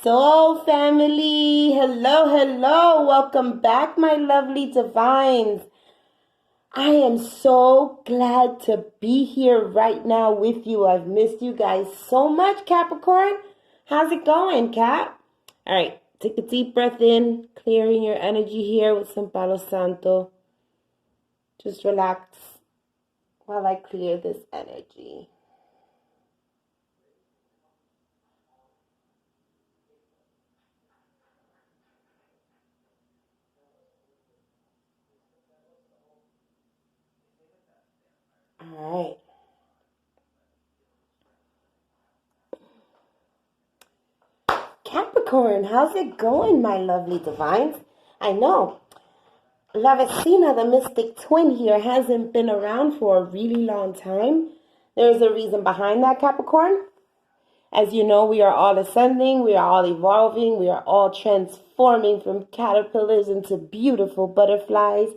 Soul family, hello, welcome back, my lovely divines. I am so glad to be here right now with you. I've missed you guys so much, Capricorn. How's it going, Cap? All right, take a deep breath in, clearing your energy here with some Palo Santo. Just relax while I clear this energy. All right. Capricorn, how's it going, my lovely divines? I know, Lavicina, the mystic twin here, hasn't been around for a really long time. There's a reason behind that, Capricorn. As you know, we are all ascending, we are all evolving, we are all transforming from caterpillars into beautiful butterflies.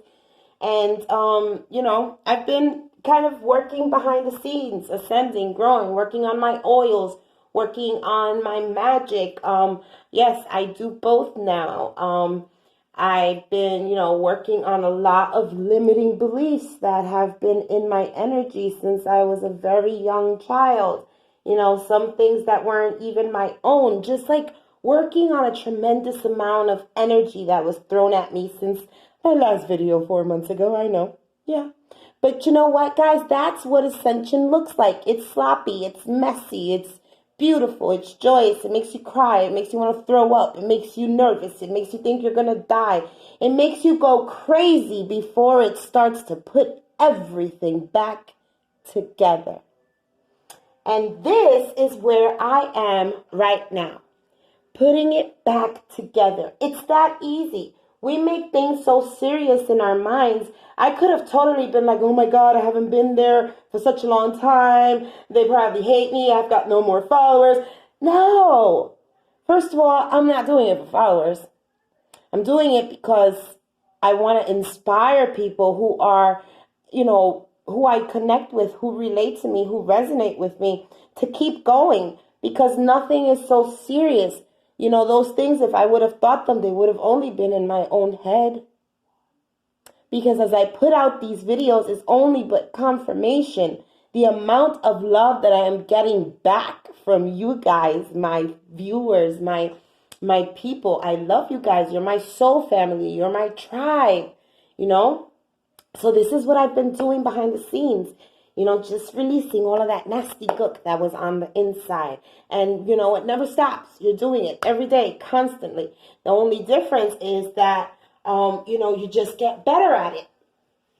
And, I've been kind of working behind the scenes, ascending, growing, working on my oils, working on my magic. Yes, I do both now. I've been, working on a lot of limiting beliefs that have been in my energy since I was a very young child. Some things that weren't even my own, just like working on a tremendous amount of energy that was thrown at me since my last video 4 months ago. I know. Yeah. But you know what, guys? That's what ascension looks like. It's sloppy. It's messy. It's beautiful. It's joyous. It makes you cry. It makes you want to throw up. It makes you nervous. It makes you think you're going to die. It makes you go crazy before it starts to put everything back together. And this is where I am right now, putting it back together. It's that easy. We make things so serious in our minds. I could have totally been like, oh my God, I haven't been there for such a long time. They probably hate me. I've got no more followers. No. First of all, I'm not doing it for followers. I'm doing it because I want to inspire people who are, who I connect with, who relate to me, who resonate with me, to keep going, because nothing is so serious. Those things, if I would have thought them, they would have only been in my own head. Because as I put out these videos, it's only but confirmation. The amount of love that I am getting back from you guys, my viewers, my people. I love you guys. You're my soul family. You're my tribe, So this is what I've been doing behind the scenes. Just releasing all of that nasty gook that was on the inside. And, it never stops. You're doing it every day, constantly. The only difference is that, you just get better at it.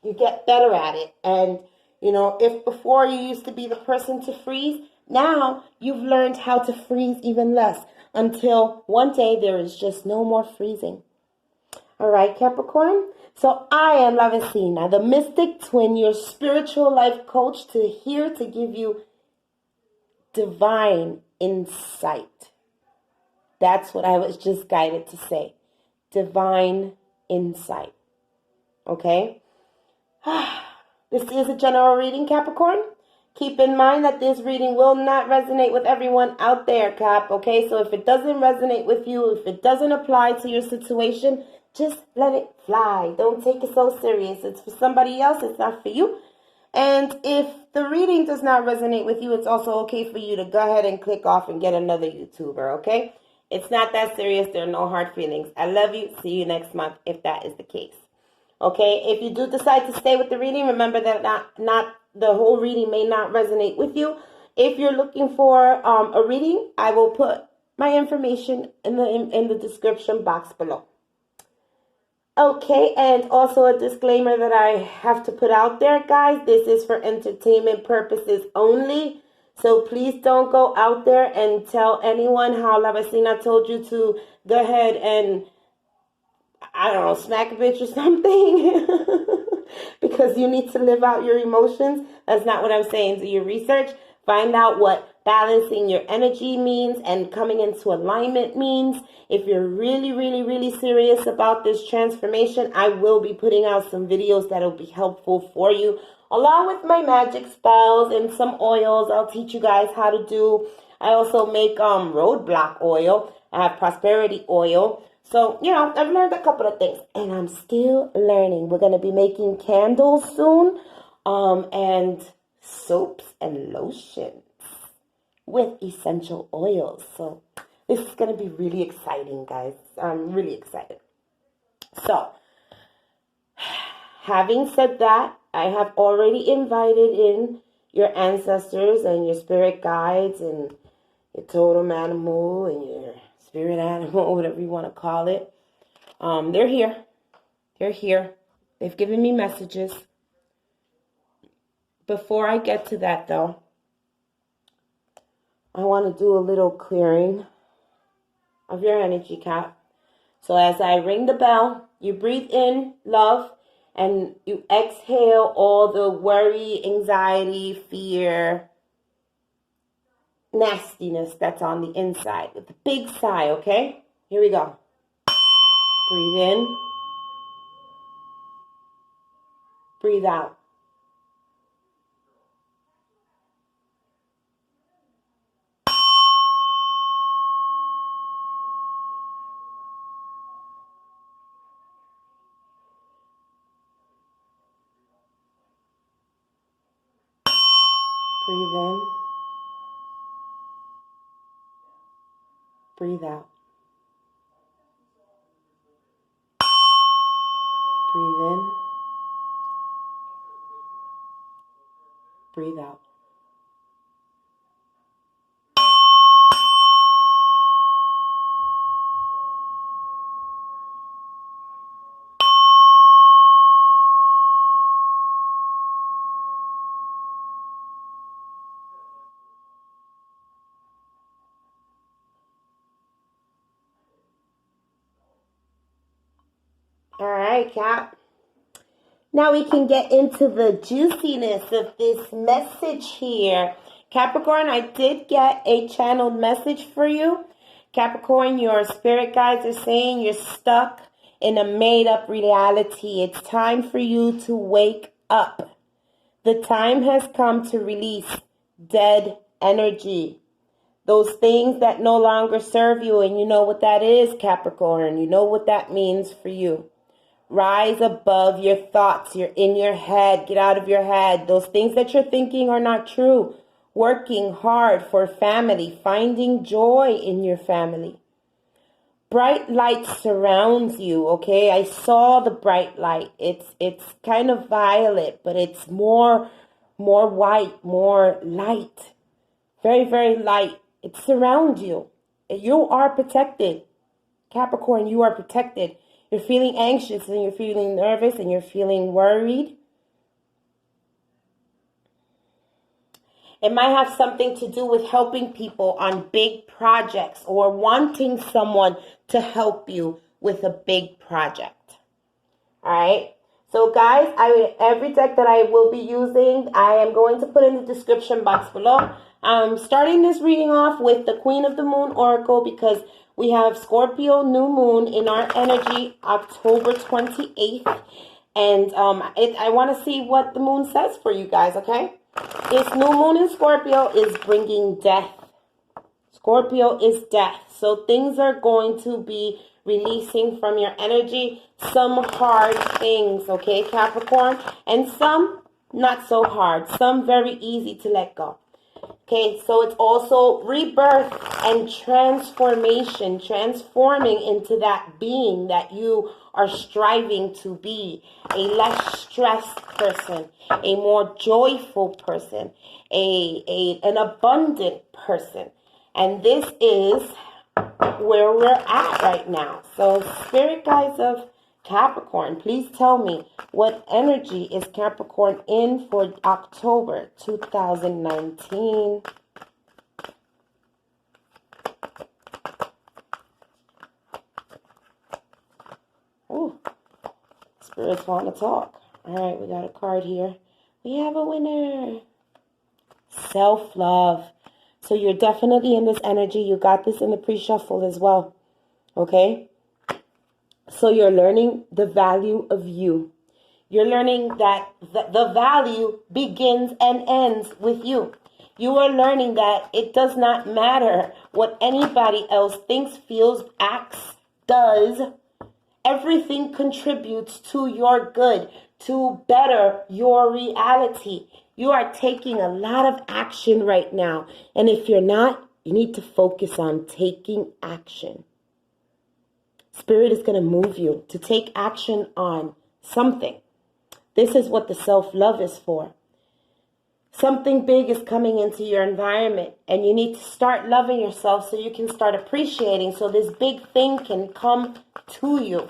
You get better at it. And, if before you used to be the person to freeze, now you've learned how to freeze even less until one day there is just no more freezing. All right, Capricorn? So I am Lavicina, the mystic twin, your spiritual life coach, here to give you divine insight. That's what I was just guided to say. Divine insight. Okay? This is a general reading, Capricorn. Keep in mind that this reading will not resonate with everyone out there, Cap. Okay? So if it doesn't resonate with you, if it doesn't apply to your situation, just let it fly. Don't take it so serious. It's for somebody else. It's not for you. And if the reading does not resonate with you, it's also okay for you to go ahead and click off and get another YouTuber, okay? It's not that serious. There are no hard feelings. I love you. See you next month if that is the case. Okay? If you do decide to stay with the reading, remember that not the whole reading may not resonate with you. If you're looking for a reading, I will put my information in the description box below. Okay, and also a disclaimer that I have to put out there, guys. This is for entertainment purposes only. So please don't go out there and tell anyone how Lavicina told you to go ahead and, I don't know, smack a bitch or something. Because you need to live out your emotions. That's not what I'm saying. Do your research. Find out what balancing your energy means and coming into alignment means. If you're really, really, really serious about this transformation, I will be putting out some videos that will be helpful for you, along with my magic spells and some oils I'll teach you guys how to do. I also make roadblock oil. I have prosperity oil. So, you know, I've learned a couple of things, and I'm still learning. We're going to be making candles soon, and soaps and lotions with essential oils. So this is going to be really exciting, guys. I'm really excited. So, having said that, I have already invited in your ancestors and your spirit guides and your totem animal and your spirit animal, whatever you want to call it. They're here. They're here. They've given me messages. Before I get to that, though, I want to do a little clearing of your energy, Cap. So as I ring the bell, you breathe in love and you exhale all the worry, anxiety, fear, nastiness that's on the inside with a big sigh, okay? Here we go. Breathe in. Breathe out. Breathe in. Breathe out. Breathe in. Breathe out. All right, Cap. Now we can get into the juiciness of this message here. Capricorn, I did get a channeled message for you. Capricorn, your spirit guides are saying you're stuck in a made-up reality. It's time for you to wake up. The time has come to release dead energy. Those things that no longer serve you, and you know what that is, Capricorn. You know what that means for you. Rise above your thoughts. You're in your head. Get out of your head. Those things that you're thinking are not true. Working hard for family. Finding joy in your family. Bright light surrounds you, okay? I saw the bright light. It's kind of violet, but it's more white, more light. Very, very light. It surrounds you. You are protected. Capricorn, you are protected. You're feeling anxious and you're feeling nervous and you're feeling worried. It might have something to do with helping people on big projects or wanting someone to help you with a big project. All right. So guys, every deck that I will be using, I am going to put in the description box below. I'm starting this reading off with the Queen of the Moon Oracle because we have Scorpio new moon in our energy October 28th. And I want to see what the moon says for you guys, okay? This new moon in Scorpio is bringing death. Scorpio is death. So things are going to be releasing from your energy. Some hard things, okay, Capricorn? And some not so hard. Some very easy to let go. Okay, so it's also rebirth and transformation, transforming into that being that you are striving to be. A less stressed person, a more joyful person, an abundant person. And this is where we're at right now. So spirit guides of Capricorn, please tell me what energy is Capricorn in for October 2019. Ooh, spirits want to talk. All right, we got a card here. We have a winner. Self-love. So you're definitely in this energy. You got this in the pre-shuffle as well. Okay? So you're learning the value of you. You're learning that the value begins and ends with you. You are learning that it does not matter what anybody else thinks, feels, acts, does. Everything contributes to your good, to better your reality. You are taking a lot of action right now. And if you're not, you need to focus on taking action. Spirit is going to move you to take action on something. This is what the self-love is for. Something big is coming into your environment, and you need to start loving yourself so you can start appreciating, so this big thing can come to you.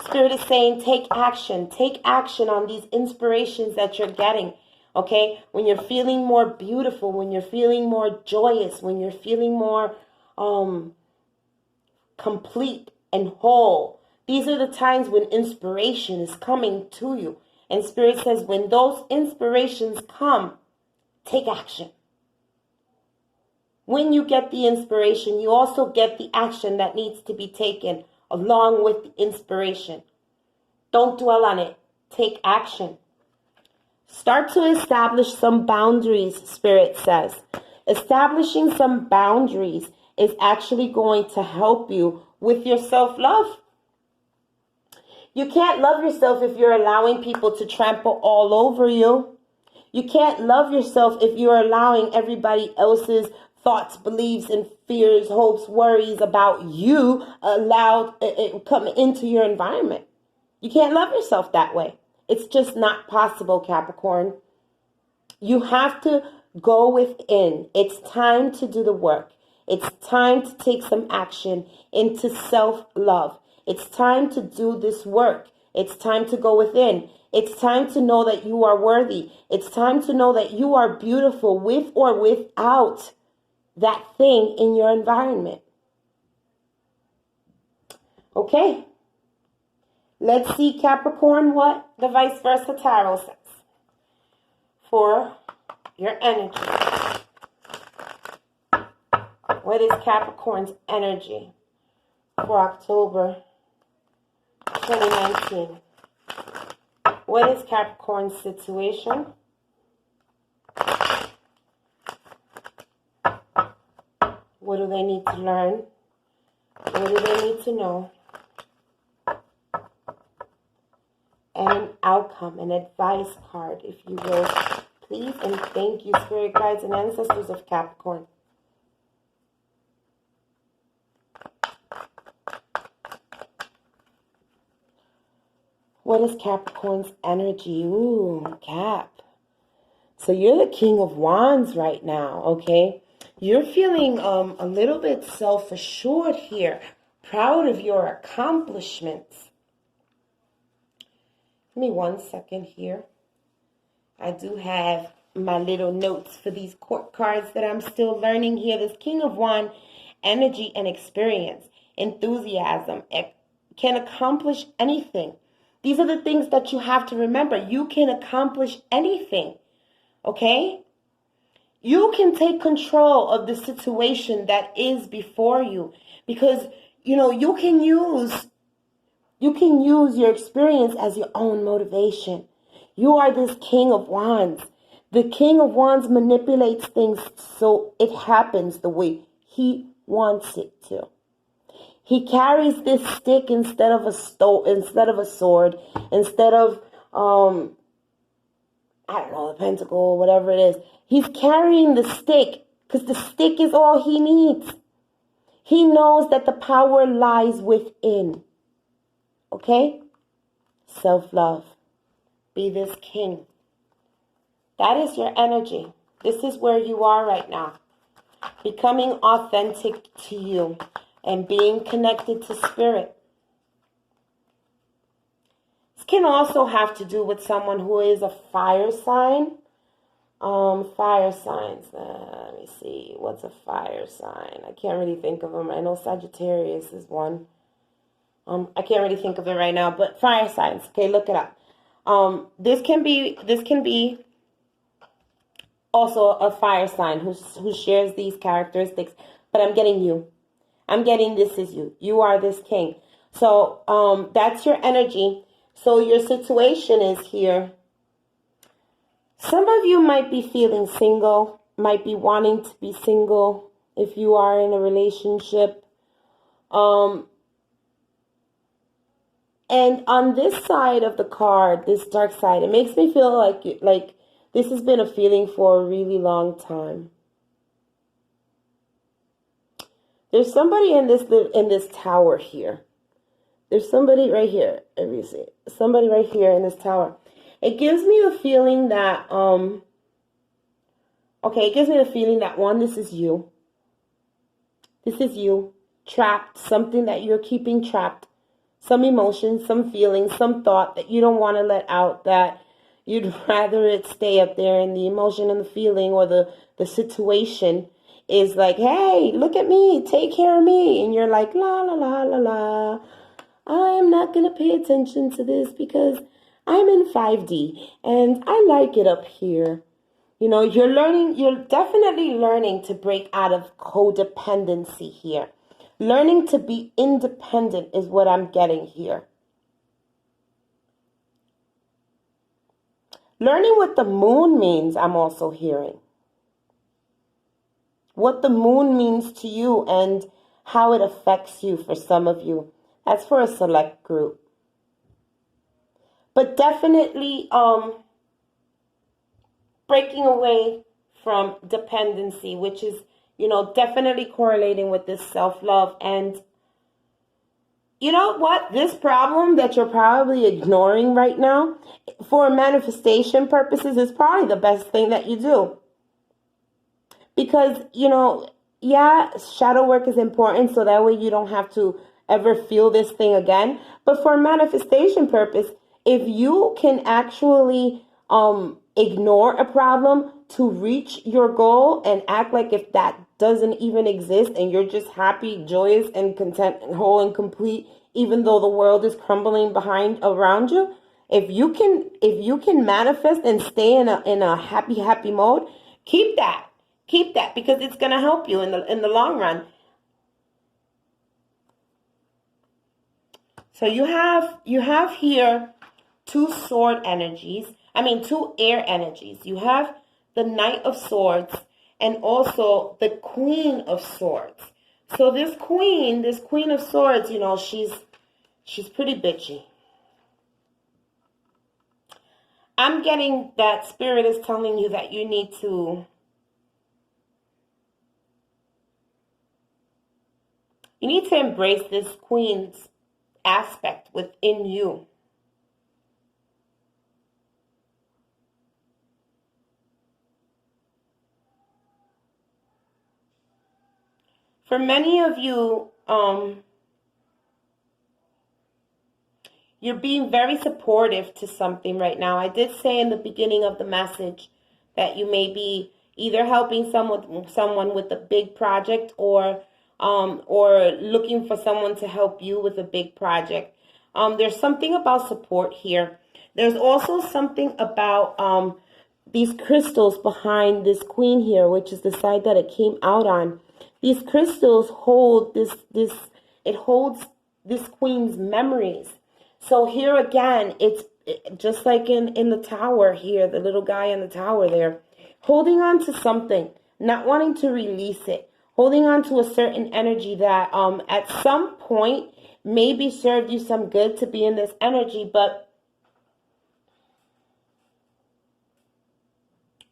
Spirit is saying take action. Take action on these inspirations that you're getting, okay? When you're feeling more beautiful, when you're feeling more joyous, when you're feeling more complete and whole. These are the times when inspiration is coming to you. And Spirit says when those inspirations come, take action. When you get the inspiration, you also get the action that needs to be taken along with the inspiration. Don't dwell on it. Take action. Start to establish some boundaries, Spirit says. Establishing some boundaries is actually going to help you with your self-love. You can't love yourself if you're allowing people to trample all over you. You can't love yourself if you're allowing everybody else's thoughts, beliefs, and fears, hopes, worries about you allowed come into your environment. You can't love yourself that way. It's just not possible, Capricorn. You have to go within. It's time to do the work. It's time to take some action into self-love. It's time to do this work. It's time to go within. It's time to know that you are worthy. It's time to know that you are beautiful with or without that thing in your environment. Okay. Let's see, Capricorn, what the Vice Versa Tarot says for your energy. What is Capricorn's energy for October 2019? What is Capricorn's situation? What do they need to learn? What do they need to know? And an outcome, an advice card, if you will. Please and thank you, Spirit Guides and Ancestors of Capricorn. What is Capricorn's energy? Ooh, Cap. So you're the King of Wands right now, okay? You're feeling a little bit self-assured here, proud of your accomplishments. Give me 1 second here. I do have my little notes for these court cards that I'm still learning here. This King of Wands, energy and experience, enthusiasm, can accomplish anything. These are the things that you have to remember. You can accomplish anything, okay? You can take control of the situation that is before you because, you know, you can use your experience as your own motivation. You are this King of Wands. The King of Wands manipulates things so it happens the way he wants it to. He carries this stick instead of a sword, instead of I don't know, the pentacle or whatever it is. He's carrying the stick because the stick is all he needs. He knows that the power lies within. Okay? Self-love. Be this king. That is your energy. This is where you are right now. Becoming authentic to you and being connected to spirit. This can also have to do with someone who is a fire sign. Fire signs. Let me see. What's a fire sign? I can't really think of them. I know Sagittarius is one. I can't really think of it right now, but fire signs. Okay, look it up. This can be also a fire sign who shares these characteristics. But I'm getting you. I'm getting this is you. You are this king. So that's your energy. So your situation is here. Some of you might be feeling single, might be wanting to be single if you are in a relationship. And on this side of the card, this dark side, it makes me feel like this has been a feeling for a really long time. There's somebody in this tower here. There's somebody right here. Let me see. Somebody right here in this tower. It gives me the feeling that it gives me the feeling that one, this is you. This is you trapped, something that you're keeping trapped. Some emotion, some feeling, some thought that you don't want to let out, that you'd rather it stay up there, and the emotion and the feeling or the situation is like, hey, look at me, take care of me. And you're like, la, la, la, la, la. I am not going to pay attention to this because I'm in 5D and I like it up here. You know, you're definitely learning to break out of codependency here. Learning to be independent is what I'm getting here. Learning what the moon means, I'm also hearing. What the moon means to you and how it affects you for some of you. That's for a select group. But definitely breaking away from dependency, which is, you know, definitely correlating with this self-love. And you know what? This problem that you're probably ignoring right now, for manifestation purposes, is probably the best thing that you do. Because, you know, yeah, shadow work is important, so that way you don't have to ever feel this thing again. But for manifestation purpose, if you can actually ignore a problem to reach your goal and act like if that doesn't even exist, and you're just happy, joyous, and content and whole and complete, even though the world is crumbling around you, if you can manifest and stay in a happy mode, keep that, because it's going to help you in the long run. So you have here two air energies. You have the Knight of Swords and also the Queen of Swords. So this Queen of Swords, you know, she's pretty bitchy. I'm getting that Spirit is telling you that you need to embrace this Queen's aspect within you. For many of you, you're being very supportive to something right now. I did say in the beginning of the message that you may be either helping someone with a big project or looking for someone to help you with a big project. There's something about support here. There's also something about these crystals behind this Queen here, which is the side that it came out on. These crystals hold it holds this Queen's memories. So here again, it's just like in the tower here, the little guy in the tower there, holding on to something, not wanting to release it, holding on to a certain energy that at some point maybe served you some good to be in this energy, but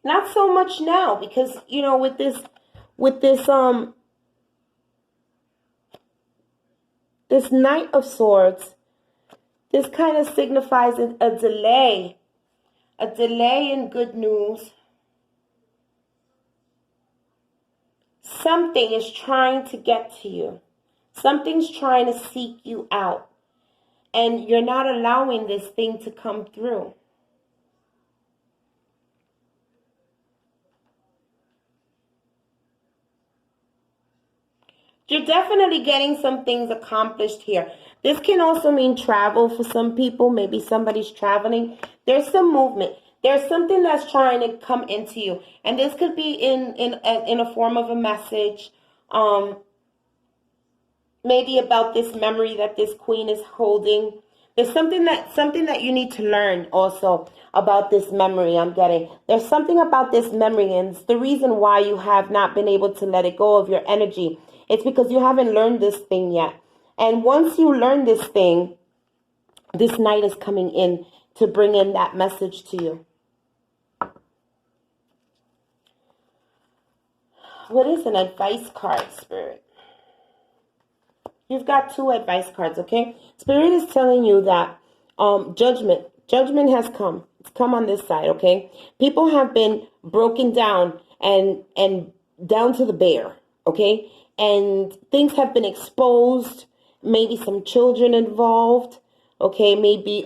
not so much now, because, you know, with this Knight of Swords, this kind of signifies a delay in good news. Something is trying to get to you. Something's trying to seek you out. And you're not allowing this thing to come through. You're definitely getting some things accomplished here. This can also mean travel for some people. Maybe somebody's traveling. There's some movement. There's something that's trying to come into you. And this could be in a form of a message. Maybe about this memory that this Queen is holding. There's something that you need to learn also about this memory I'm getting. There's something about this memory, and it's the reason why you have not been able to let it go of your energy. It's because you haven't learned this thing yet. And once you learn this thing, this night is coming in to bring in that message to you. What is an advice card, Spirit? You've got 2 advice cards, okay? Spirit is telling you that judgment has come. It's come on this side, okay? People have been broken down and down to the bare, okay? And things have been exposed, maybe some children involved, okay? Maybe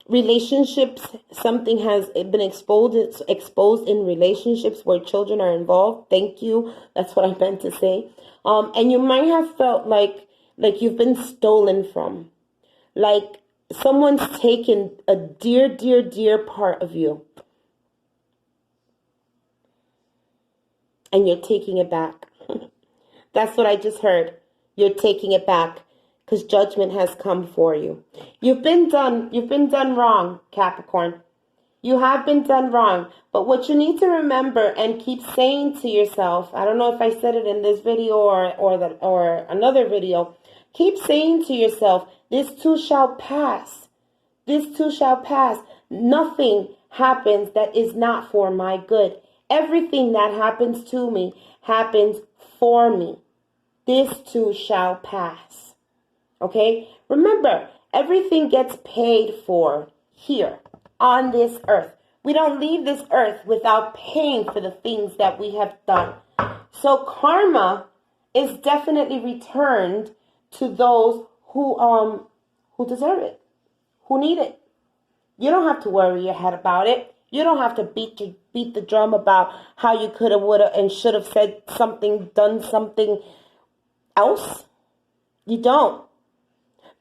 relationships, something has been exposed in relationships where children are involved. Thank you. That's what I meant to say. And you might have felt like you've been stolen from, like someone's taken a dear, dear, dear part of you, and you're taking it back. That's what I just heard. You're taking it back because judgment has come for you. You've been done wrong, Capricorn. You have been done wrong. But what you need to remember and keep saying to yourself, I don't know if I said it in this video or another video, keep saying to yourself, this too shall pass. This too shall pass. Nothing happens that is not for my good. Everything that happens to me happens for me. This too shall pass. Okay? Remember, everything gets paid for here on this earth. We don't leave this earth without paying for the things that we have done. So karma is definitely returned to those who deserve it, who need it. You don't have to worry your head about it. You don't have to beat the drum about how you could have, would have, and should have said something, done something else. You don't.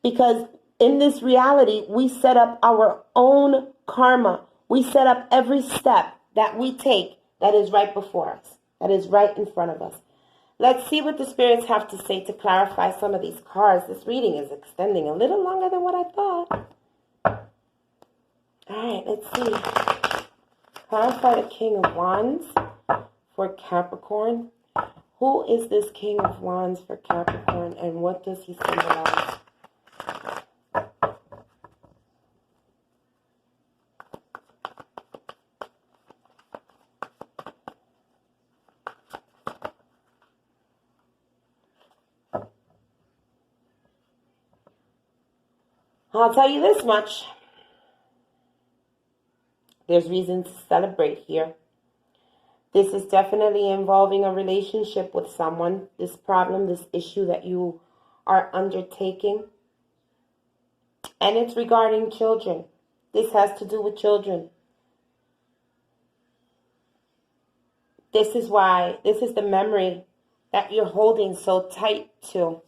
Because in this reality, we set up our own karma. We set up every step that we take that is right before us, that is right in front of us. Let's see what the spirits have to say to clarify some of these cards. This reading is extending a little longer than what I thought. All right, let's see. Clarify the King of Wands for Capricorn. Who is this King of Wands for Capricorn, and what does he symbolize? I'll tell you this much. There's reason to celebrate here. This is definitely involving a relationship with someone. This problem, this issue that you are undertaking. And it's regarding children. This has to do with children. This is why, this is the memory that you're holding so tight to.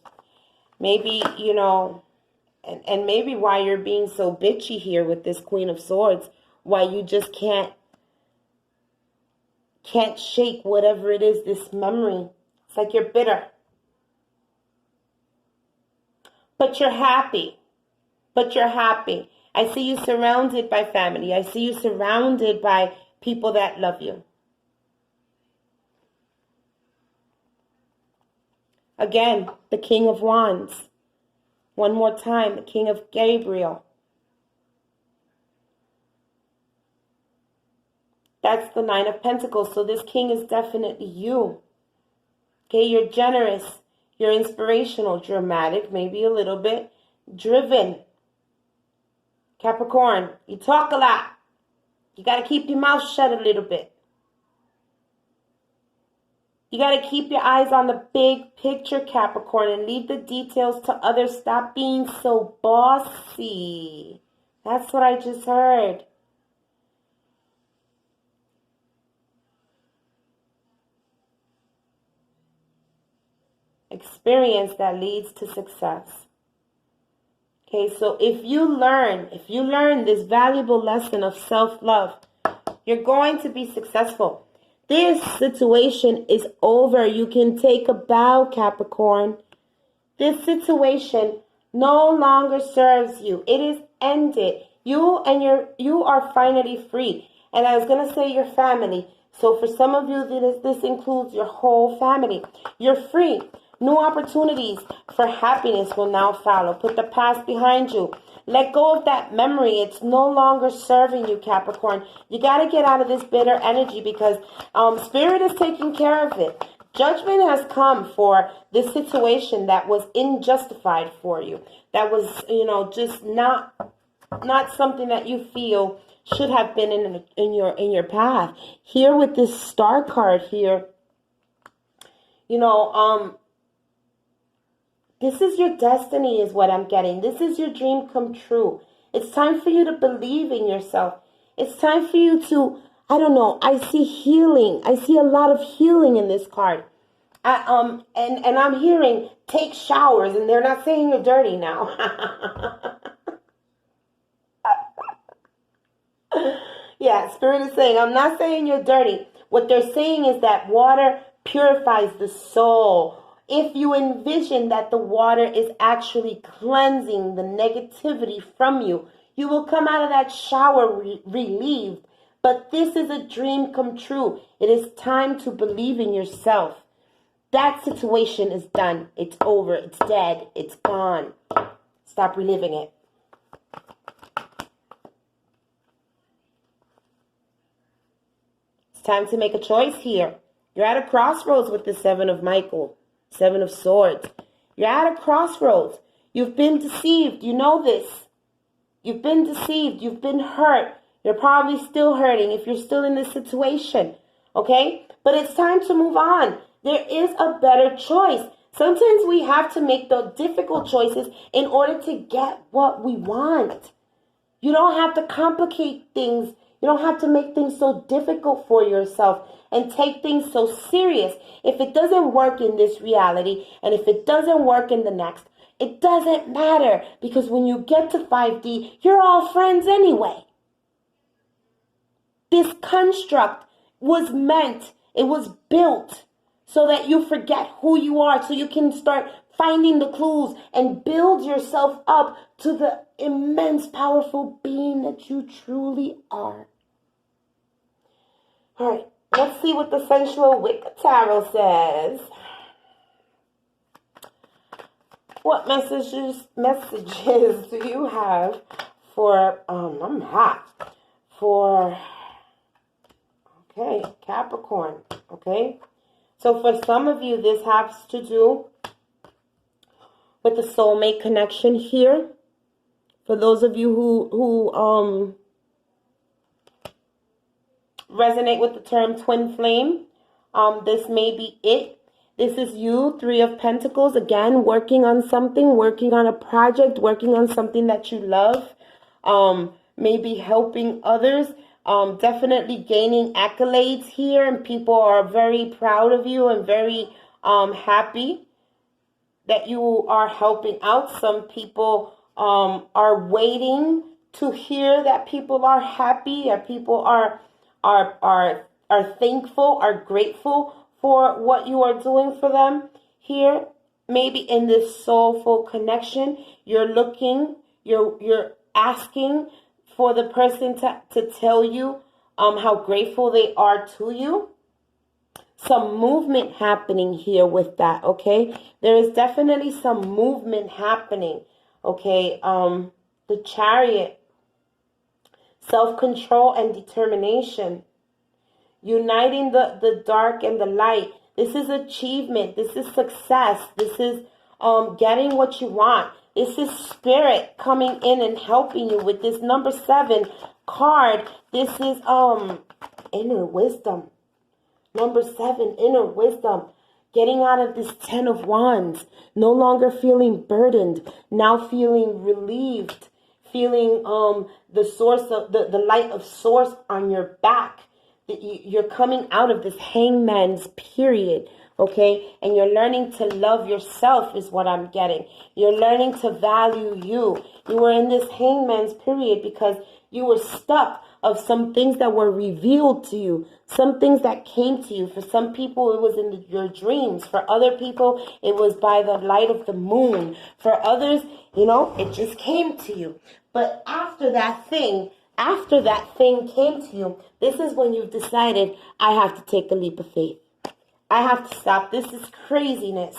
Maybe, you know, and maybe why you're being so bitchy here with this Queen of Swords. Why you just can't shake whatever it is, this memory. It's like you're bitter. But you're happy. But you're happy. I see you surrounded by family. I see you surrounded by people that love you. Again, the King of Wands. One more time, the King of Gabriel. That's the Nine of Pentacles. So this king is definitely you. Okay, you're generous. You're inspirational, dramatic, maybe a little bit. Driven. Capricorn, you talk a lot. You got to keep your mouth shut a little bit. You got to keep your eyes on the big picture, Capricorn, and leave the details to others. Stop being so bossy. That's what I just heard. Experience that leads to success. Okay, so if you learn this valuable lesson of self-love, you're going to be successful. This situation is over. You can take a bow, Capricorn. This situation no longer serves you. It is ended. You are finally free. And I was going to say your family. So for some of you, this includes your whole family. You're free. New opportunities for happiness will now follow. Put the past behind you. Let go of that memory. It's no longer serving you, Capricorn. You got to get out of this bitter energy because Spirit is taking care of it. Judgment has come for this situation that was unjustified for you. That was, just not something that you feel should have been in your path. Here with this star card here, this is your destiny is what I'm getting. This is your dream come true. It's time for you to believe in yourself. It's time for you to, I see healing. I see a lot of healing in this card. And I'm hearing take showers, and they're not saying you're dirty now. Yeah, Spirit is saying, I'm not saying you're dirty. What they're saying is that water purifies the soul. If you envision that the water is actually cleansing the negativity from you, you will come out of that shower relieved. But this is a dream come true. It is time to believe in yourself. That situation is done. It's over. It's dead. It's gone. Stop reliving it. It's time to make a choice here. You're at a crossroads with the Seven of Michael. Seven of Swords. You're at a crossroads. You've been deceived. You know this. You've been deceived. You've been hurt. You're probably still hurting if you're still in this situation. Okay? But it's time to move on. There is a better choice. Sometimes we have to make the difficult choices in order to get what we want. You don't have to complicate things. You don't have to make things so difficult for yourself and take things so serious. If it doesn't work in this reality and if it doesn't work in the next, it doesn't matter because when you get to 5D, you're all friends anyway. This construct was meant, it was built so that you forget who you are, so you can start finding the clues and build yourself up to the immense, powerful being that you truly are. All right, let's see what the Sensual Wicca Tarot says. What messages do you have for, I'm hot, for, okay, Capricorn, okay? So for some of you, this has to do with the soulmate connection here. For those of you who resonate with the term twin flame, this may be it. This is you, Three of Pentacles, again, working on something, working on a project, working on something that you love, maybe helping others. Definitely gaining accolades here, and people are very proud of you and very happy that you are helping out. Some people are waiting to hear that people are happy, that people are thankful, are grateful for what you are doing for them here. Maybe in this soulful connection, you're looking, you're asking for the person to tell you how grateful they are to you. Some movement happening here with that, okay? There is definitely some movement happening, okay? The Chariot, self-control and determination, uniting the dark and the light. This is achievement. This is success. This is getting what you want. This is Spirit coming in and helping you with this number 7 card. This is inner wisdom. Number 7, inner wisdom. Getting out of this 10 of Wands. No longer feeling burdened. Now feeling relieved. Feeling the source of the light of source on your back. You're coming out of this hangman's period. Okay, and you're learning to love yourself is what I'm getting. You're learning to value you. You were in this hangman's period because you were stuck of some things that were revealed to you, some things that came to you. For some people, it was in your dreams. For other people, it was by the light of the moon. For others, it just came to you. But after that thing came to you, this is when you've decided, I have to take a leap of faith. I have to stop. This is craziness.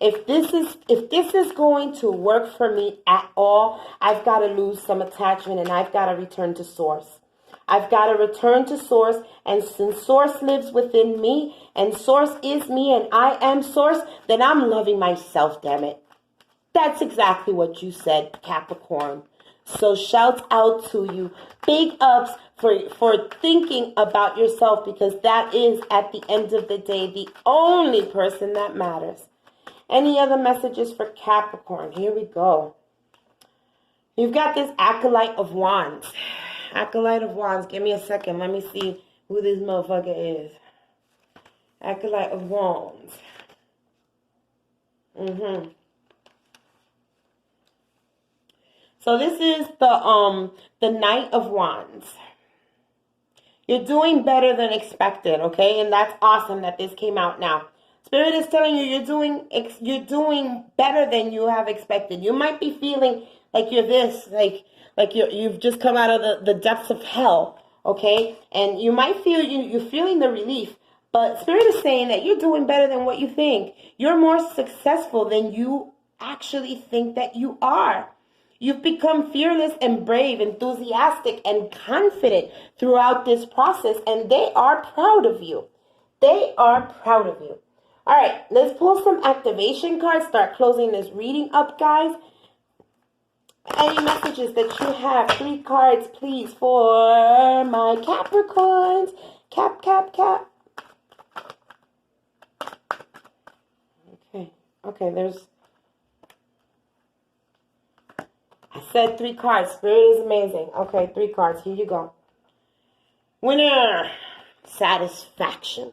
If this is going to work for me at all, I've got to lose some attachment and I've got to return to source. I've got to return to source, and since source lives within me and source is me and I am source, then I'm loving myself, damn it. That's exactly what you said, Capricorn. So shout out to you. Big ups for thinking about yourself, because that is, at the end of the day, the only person that matters. Any other messages for Capricorn? Here we go. You've got this Acolyte of Wands. Acolyte of Wands. Give me a second. Let me see who this motherfucker is. Acolyte of Wands. So this is the Knight of Wands. You're doing better than expected, okay? And that's awesome that this came out now. Spirit is telling you you're doing better than you have expected. You might be feeling like you're this, like you've just come out of the depths of hell, okay? And you might feel you're feeling the relief, but Spirit is saying that you're doing better than what you think. You're more successful than you actually think that you are. You've become fearless and brave, enthusiastic and confident throughout this process, and they are proud of you. They are proud of you. All right, let's pull some activation cards. Start closing this reading up, guys. Any messages that you have? 3 cards, please, for my Capricorns. Cap. Okay, there's... I said 3 cards. Spirit is amazing. Okay, 3 cards. Here you go. Winner. Satisfaction.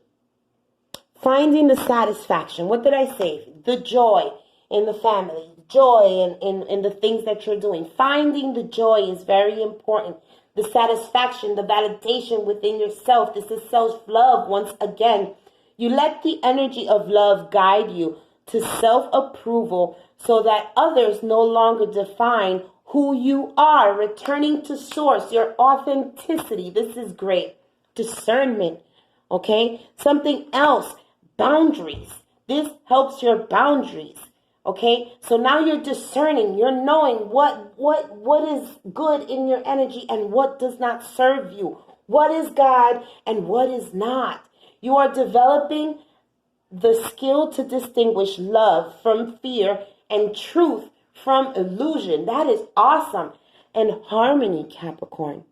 Finding the satisfaction. What did I say? The joy in the family. Joy in the things that you're doing. Finding the joy is very important. The satisfaction, the validation within yourself. This is self-love once again. You let the energy of love guide you to self-approval so that others no longer define who you are. Returning to source, your authenticity. This is great. Discernment. Okay? Something else. Boundaries. This helps your boundaries. Okay? So now you're discerning. You're knowing what is good in your energy and what does not serve you. What is God and what is not. You are developing the skill to distinguish love from fear and truth from illusion. That is awesome. And harmony, Capricorn.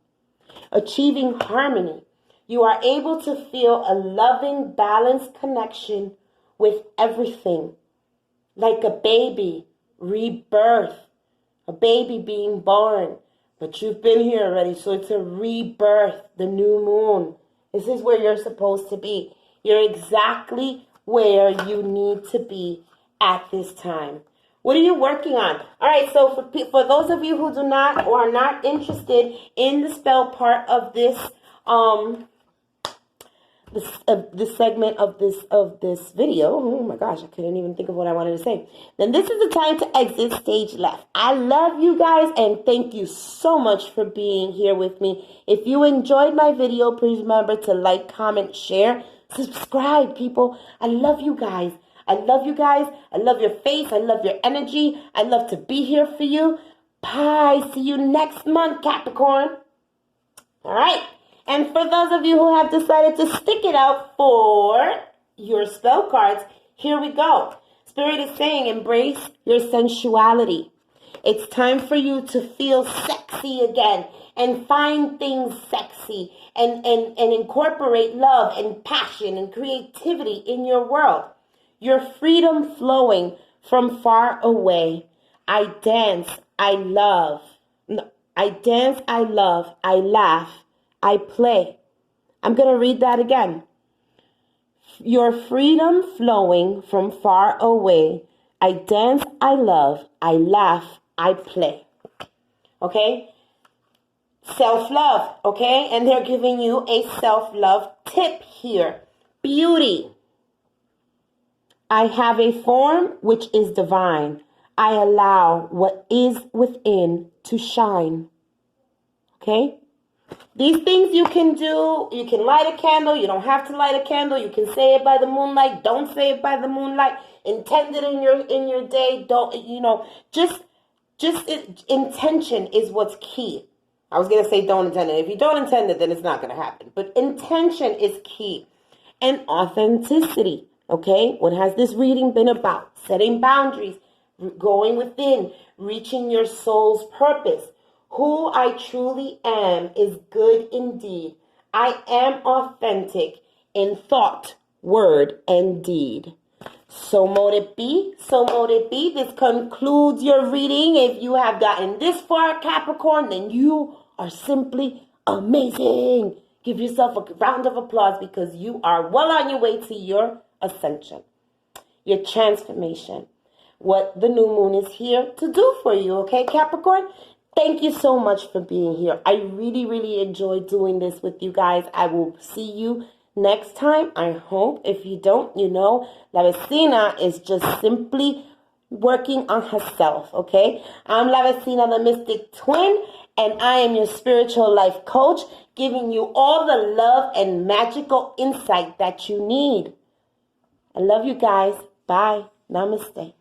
Achieving harmony. You are able to feel a loving, balanced connection with everything. Like a baby, rebirth. A baby being born. But you've been here already, so it's a rebirth, the new moon. This is where you're supposed to be. You're exactly where you need to be at this time. What are you working on? All right, so for those of you who do not or are not interested in the spell part of this this segment of this video, oh my gosh, I couldn't even think of what I wanted to say. Then this is the time to exit stage left. I love you guys and thank you so much for being here with me. If you enjoyed my video, please remember to like, comment, share, subscribe, people. I love you guys. I love you guys. I love your face. I love your energy. I love to be here for you. Bye. See you next month, Capricorn. All right. And for those of you who have decided to stick it out for your spell cards, here we go. Spirit is saying embrace your sensuality. It's time for you to feel sexy again and find things sexy and incorporate love and passion and creativity in your world. Your freedom flowing from far away. I dance, I love. No, I dance, I love, I laugh, I play. I'm going to read that again. Your freedom flowing from far away. I dance, I love, I laugh, I play. Okay? self-love, okay? And they're giving you a self-love tip here. Beauty. I have a form which is divine. I allow what is within to shine. Okay? These things you can do. You can light a candle. You don't have to light a candle. You can say it by the moonlight. Don't say it by the moonlight. Intend it in your day. Don't, just intention is what's key. I was going to say don't intend it. If you don't intend it, then it's not going to happen. But intention is key. And authenticity. Okay? What has this reading been about? Setting boundaries, going within, reaching your soul's purpose. Who I truly am is good indeed. I am authentic in thought, word, and deed. So mote it be, so mote it be. This concludes your reading. If you have gotten this far, Capricorn, then you are simply amazing. Give yourself a round of applause because you are well on your way to your ascension, your transformation, what the new moon is here to do for you, okay, Capricorn? Thank you so much for being here. I really, really enjoy doing this with you guys. I will see you next time, I hope. If you don't, La Vecina is just simply working on herself, okay? I'm La Vecina, the Mystic Twin, and I am your spiritual life coach, giving you all the love and magical insight that you need. I love you guys. Bye. Namaste.